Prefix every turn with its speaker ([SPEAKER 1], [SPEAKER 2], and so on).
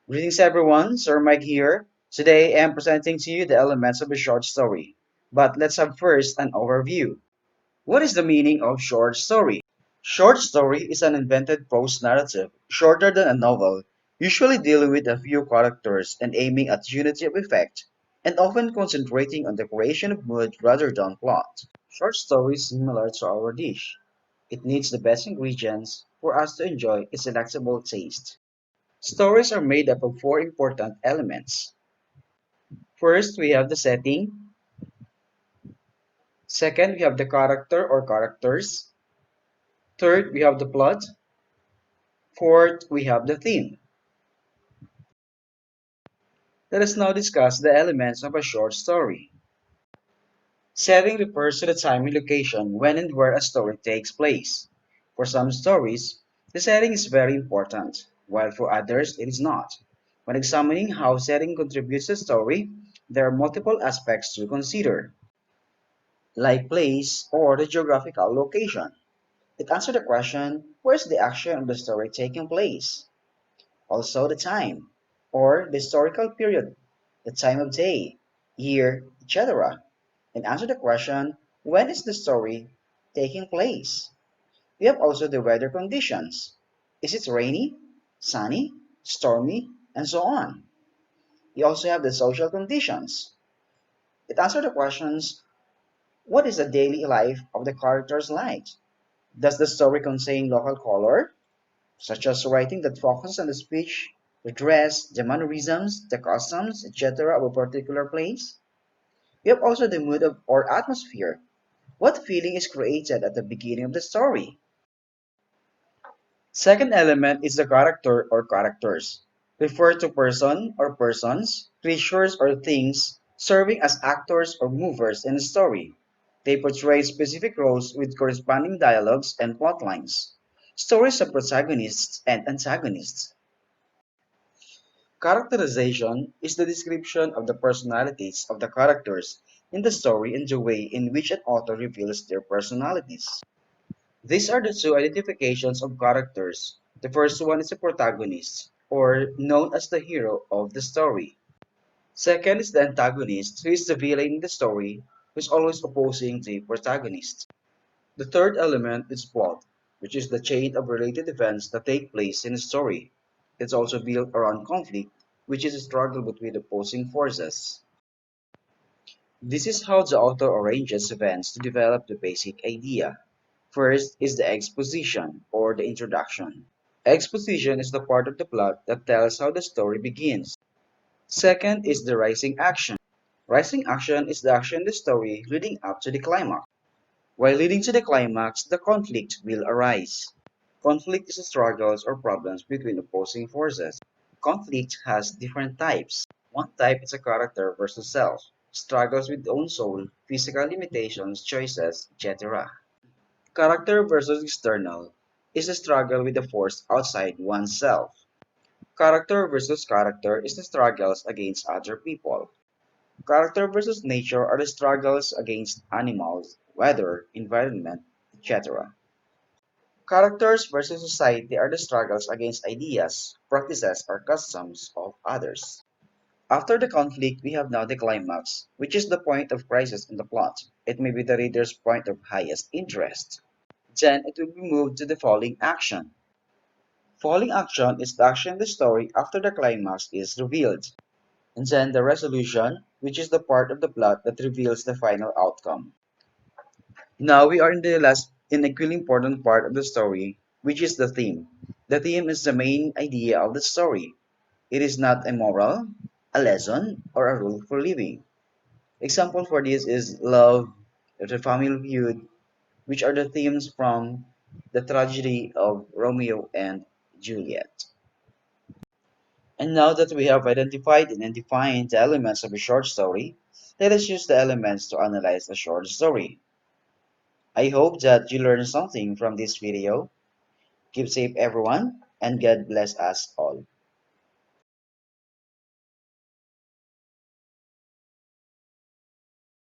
[SPEAKER 1] Greetings everyone, Sir Mike here. Today I am presenting to you the elements of a short story. But let's have first an overview. What is the meaning of short story? Short story is an invented prose narrative, shorter than a novel, usually dealing with a few characters and aiming at unity of effect, and often concentrating on the creation of mood rather than plot. Short story is similar to our dish. It needs the best ingredients for us to enjoy its delectable taste. Stories are made up of four important elements. First, we have the setting. Second, we have the character or characters. Third, we have the plot. Fourth, we have the theme. Let us now discuss the elements of a short story. Setting refers to the time and location when and where a story takes place. For some stories, the setting is very important, while for others it is not. When examining how setting contributes to a story, there are multiple aspects to consider, like place or the geographical location. It answers the question, where's the action of the story taking place? Also the time, or the historical period, the time of day, year, etc. And answer the question, when is the story taking place? We have also the weather conditions. Is it rainy, sunny, stormy, and so on? You also have the social conditions. It answers the questions, what is the daily life of the characters like? Does the story contain local color, such as writing that focuses on the speech, the dress, the mannerisms, the customs, etc. of a particular place? We have also the mood of, or atmosphere. What feeling is created at the beginning of the story? Second element is the character or characters. Refer to person or persons, creatures or things serving as actors or movers in a story. They portray specific roles with corresponding dialogues and plot lines. Stories have protagonists and antagonists. Characterization is the description of the personalities of the characters in the story and the way in which an author reveals their personalities. These are the two identifications of characters. The first one is the protagonist, or known as the hero of the story. Second is the antagonist, who is the villain in the story, who is always opposing the protagonist. The third element is plot, which is the chain of related events that take place in a story. It's also built around conflict, which is a struggle between opposing forces. This is how the author arranges events to develop the basic idea. First is the exposition, or the introduction. Exposition is the part of the plot that tells how the story begins. Second is the rising action. Rising action is the action in the story leading up to the climax. While leading to the climax, the conflict will arise. Conflict is the struggles or problems between opposing forces. Conflict has different types. One type is a character versus self, struggles with own soul, physical limitations, choices, etc. Character versus external is a struggle with the force outside oneself. Character versus character is the struggles against other people. Character versus nature are the struggles against animals, weather, environment, etc. Characters versus society are the struggles against ideas, practices, or customs of others. After the conflict, we have now the climax, which is the point of crisis in the plot. It may be the reader's point of highest interest. Then it will be moved to the falling action. Falling action is the action in the story after the climax is revealed. And then the resolution, which is the part of the plot that reveals the final outcome. Now we are in the last and equally important part of the story, which is the theme. The theme is the main idea of the story. It is not a moral, a lesson, or a rule for living. Example for this is love, the family feud, which are the themes from the tragedy of Romeo and Juliet. And now that we have identified and defined the elements of a short story, let us use the elements to analyze a short story. I hope that you learned something from this video. Keep safe everyone, and God bless us all.